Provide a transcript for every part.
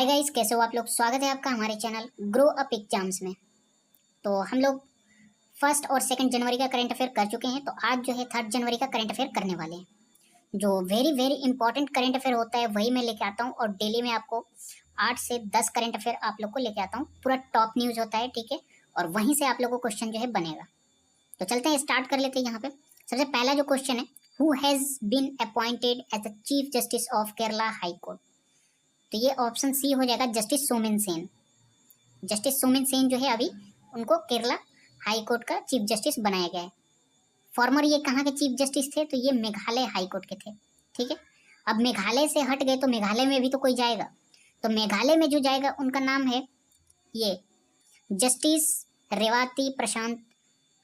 Hi guys, कैसे हो आप लोग। स्वागत है आपका हमारे चैनल ग्रो अप एग्जाम्स में। तो हम लोग 1 और 2 जनवरी का करंट अफेयर कर चुके हैं। तो आज जो है 3 जनवरी का करंट अफेयर करने वाले हैं। जो very very important current affair होता है वही मैं लेके आता हूँ, और डेली में आपको 8 से 10 करंट अफेयर आप लोग को लेके आता हूँ। पूरा टॉप न्यूज़ होता है, ठीक है, और वहीं से आप लोग को क्वेश्चन जो है बनेगा। तो चलते हैं, स्टार्ट कर लेते हैं। यहाँ पे सबसे पहला जो क्वेश्चन है, who has been appointed as the chief justice of Kerala high court. तो ये ऑप्शन सी हो जाएगा, जस्टिस सोमेन सेन। जस्टिस सोमेन सेन जो है अभी उनको केरला हाई कोर्ट का चीफ जस्टिस बनाया गया है। फॉर्मर ये कहाँ के चीफ जस्टिस थे, तो ये मेघालय हाई कोर्ट के थे, ठीक है। अब मेघालय से हट गए तो मेघालय में भी तो कोई जाएगा। तो मेघालय में जो जाएगा उनका नाम है ये जस्टिस रेवाती प्रशांत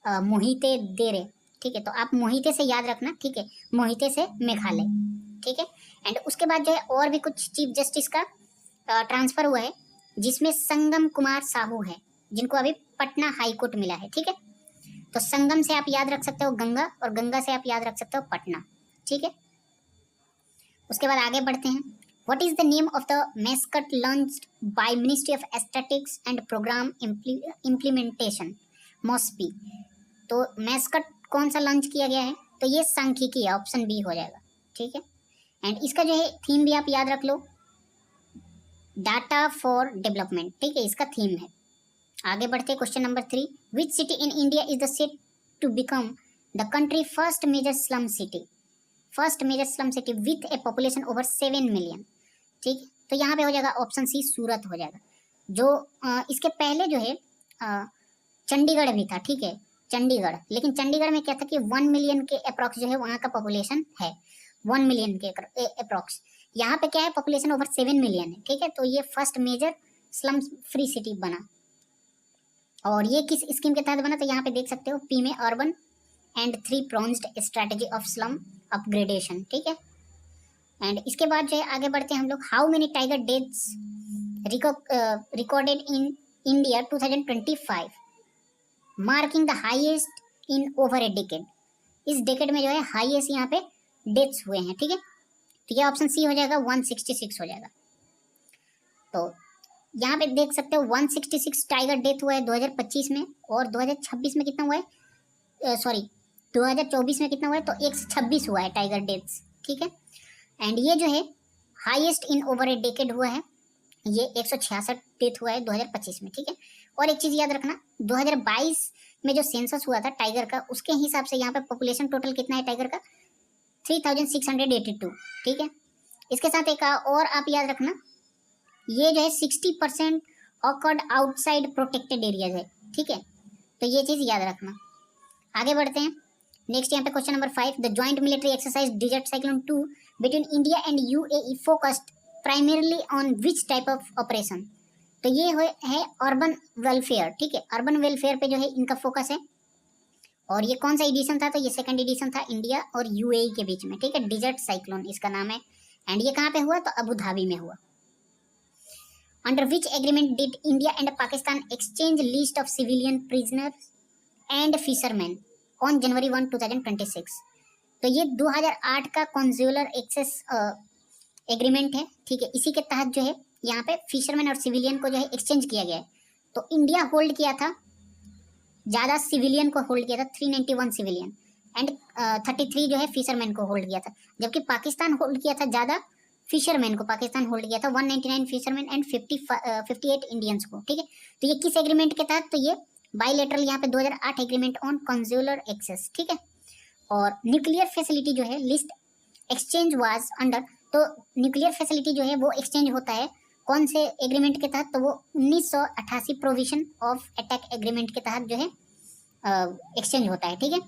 मोहिते देरे, ठीक है। तो आप मोहिते से याद रखना, ठीक है, मोहिते से मेघालय, ठीक है। एंड उसके बाद जो है और भी कुछ चीफ जस्टिस का ट्रांसफर हुआ है, जिसमें संगम कुमार साहू है, जिनको अभी पटना हाई कोर्ट मिला है, ठीक है। तो संगम से आप याद रख सकते हो गंगा, और गंगा से आप याद रख सकते हो पटना, ठीक है। उसके बाद आगे बढ़ते हैं। What is the name of the mascot launched by ministry of statistics and programme implementation, MoSPI. तो मैस्कट कौन सा लॉन्च किया गया है, तो ये सांख्यिकी है, ऑप्शन बी हो जाएगा, ठीक है। एंड इसका जो है थीम भी आप याद रख लो, डाटा फॉर डेवलपमेंट, ठीक है, इसका थीम है। आगे बढ़ते हैं, question number 3, which city in India is the set to become the country first major slum city, first major slum city with a population over 7 million, ठीक है। तो यहाँ पे हो जाएगा ऑप्शन सी, सूरत हो जाएगा। जो इसके पहले जो है चंडीगढ़ भी था, ठीक है, चंडीगढ़। लेकिन चंडीगढ़ में क्या था कि 1 मिलियन के अप्रॉक्स जो है वहाँ का पॉपुलेशन है, 1 मिलियन के अप्रॉक्स। यहाँ पे क्या है, पॉपुलेशन ओवर 7 मिलियन है, ठीक है। तो ये first major slum free city बना। और ये किस स्कीम के तहत बना, तो यहाँ पे देख सकते हो, पी में urban and 3 pronged strategy of slum upgradation, ठीक है। एंड इसके बाद जो है आगे बढ़ते हैं हम लोग। How many tiger deaths recorded in India 2025, marking the highest in over A decade. इस डेकेड में जो है हाईएस्ट यहाँ पे डेथ्स हुए हैं, ठीक है। तो ये ऑप्शन सी हो जाएगा, 166 हो जाएगा। तो यहाँ पे देख सकते हो 166 टाइगर डेथ हुआ है 2025 में, और 2026 में कितना हुआ है, सॉरी 2024 में कितना हुआ है, तो 126 हुआ है टाइगर डेथ्स, ठीक है। एंड ये जो है highest in over A decade हुआ है, ये 166 डेथ हुआ है 2025 में, ठीक है। और एक चीज़ याद रखना, 2022 में जो सेंसस हुआ था टाइगर का, उसके हिसाब से यहाँ पे पॉपुलेशन टोटल कितना है टाइगर का, 3682, ठीक है। इसके साथ एक और आप याद रखना, ये जो है 60% ऑकर्ड आउटसाइड प्रोटेक्टेड एरियाज है, ठीक है। तो ये चीज़ याद रखना। आगे बढ़ते हैं। नेक्स्ट यहाँ पे question number 5, the joint military exercise desert cyclone 2 between India and UAE focused primarily on which type of operation. तो ये है अर्बन वेलफेयर, ठीक है, अर्बन वेलफेयर पे जो है इनका फोकस है। और ये कौन सा एडिशन था, तो ये 2nd एडिशन था इंडिया और यूएई के बीच में, ठीक है, डिजर्ट साइक्लोन इसका नाम है। एंड ये कहाँ पे हुआ, तो अबू धाबी में हुआ। Under which agreement did India and Pakistan exchange list of civilian prisoners and fisherman on January 1, 2026। तो ये 2008 का कॉन्ज्यूलर एक्सेस एग्रीमेंट है, ठीक है। इसी के तहत जो है यहाँ पे फिशरमैन और सिविलियन को जो है एक्सचेंज किया गया है। तो इंडिया होल्ड किया था ज़्यादा, सिविलियन को होल्ड किया था 391 सिविलियन, एंड 33 जो है फिशरमैन को होल्ड किया था। जबकि पाकिस्तान होल्ड किया था ज़्यादा, फिशरमैन को पाकिस्तान होल्ड किया था 199 फिशरमैन एंड 58 इंडियंस को, ठीक है। तो ये किस एग्रीमेंट के तहत, तो ये बाईलेटरल यहाँ पे 2008 एग्रीमेंट ऑन कॉन्ज्यूलर एक्सेस, ठीक है। और न्यूक्लियर फैसिलिटी जो है लिस्ट एक्सचेंज वाज अंडर, तो न्यूक्लियर फैसिलिटी जो है वो एक्सचेंज होता है कौन से एग्रीमेंट के तहत, तो वो 1988 प्रोविजन ऑफ अटैक एग्रीमेंट के तहत जो है एक्सचेंज होता है, ठीक है।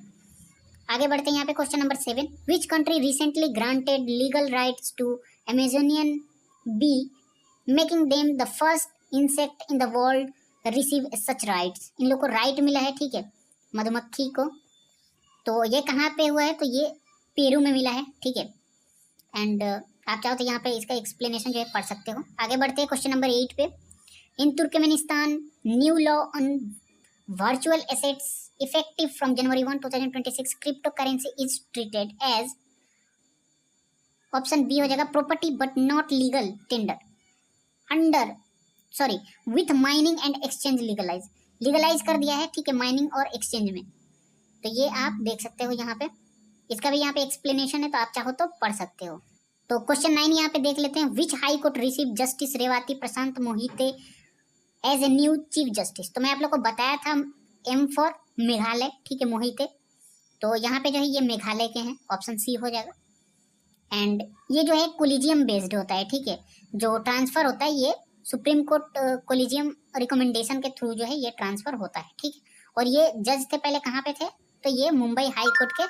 आगे बढ़ते हैं यहाँ पे question number 7, which country recently granted legal rights to Amazonian bee making them the first insect in the world receive such rights. इन लोग को राइट मिला है, ठीक है, मधुमक्खी को। तो ये कहाँ पे हुआ है, तो ये पेरू में मिला है, ठीक है। एंड आप चाहो तो यहाँ पे इसका एक्सप्लेनेशन जो है पढ़ सकते हो। आगे बढ़ते हैं क्वेश्चन नंबर 8 पे, in Turkmenistan new law on virtual assets effective from January 1, 2026 crypto currency is treated as, option B हो जाएगा property but not legal tender. Under sorry with mining and exchange legalise कर दिया है, ठीक है, mining और exchange में। तो ये आप देख सकते हो यहाँ पे, इसका भी यहाँ पे एक्सप्लेनेशन है, तो आप चाहो तो पढ़ सकते हो। तो क्वेश्चन 9 यहाँ पे देख लेते हैं। Which high court receive justice Revati Prashant Mohite as a new chief justice. तो मैं आप लोग को बताया था एम फॉर मेघालय, ठीक है, मोहिते। तो यहाँ पे जो है ये मेघालय के हैं, ऑप्शन सी हो जाएगा। एंड ये जो है कोलिजियम बेस्ड होता है, ठीक है, जो ट्रांसफर होता है ये सुप्रीम कोर्ट कोलिजियम रिकमेंडेशन के थ्रू जो है ये ट्रांसफर होता है, ठीक है। और ये जज थे पहले कहाँ पे थे, तो ये मुंबई हाई कोर्ट के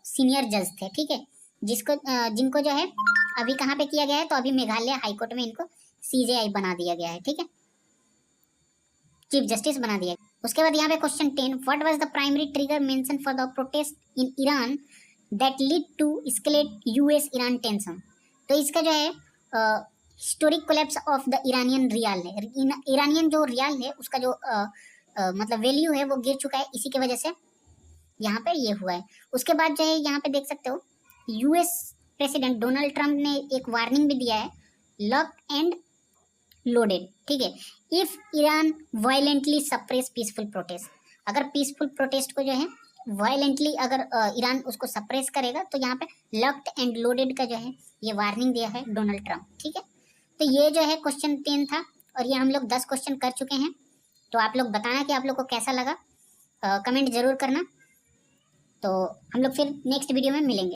सीनियर जज थे, ठीक है, जिनको जो है अभी कहाँ पे किया गया है, तो अभी मेघालय हाई कोर्ट में इनको सीजेआई बना दिया गया है, ठीक है, चीफ जस्टिस बना दिया। उसके बाद यहाँ पे question 10, what was the primary trigger mention for the protest in Iran that lead to escalate US Iran tension. तो इसका जो है historic collapse of the Iranian rial है, ईरानियन जो रियाल है उसका जो मतलब वैल्यू है वो गिर चुका है, इसी की वजह से यहाँ पे ये हुआ है। उसके बाद जो है यहाँ पे देख सकते हो यूएस प्रेसिडेंट डोनाल्ड ट्रंप ने एक वार्निंग भी दिया है, लॉक एंड लोडेड, ठीक है, if Iran violently suppress peaceful protest. अगर पीसफुल प्रोटेस्ट को जो है वायलेंटली अगर ईरान उसको सप्रेस करेगा तो यहाँ पे लॉक्ड एंड लोडेड का जो है ये वार्निंग दिया है डोनाल्ड ट्रंप, ठीक है। तो ये जो है क्वेश्चन 10 था और ये हम लोग 10 क्वेश्चन कर चुके हैं। तो आप लोग बताना कि आप लोग को कैसा लगा, कमेंट जरूर करना। तो हम लोग फिर नेक्स्ट वीडियो में मिलेंगे।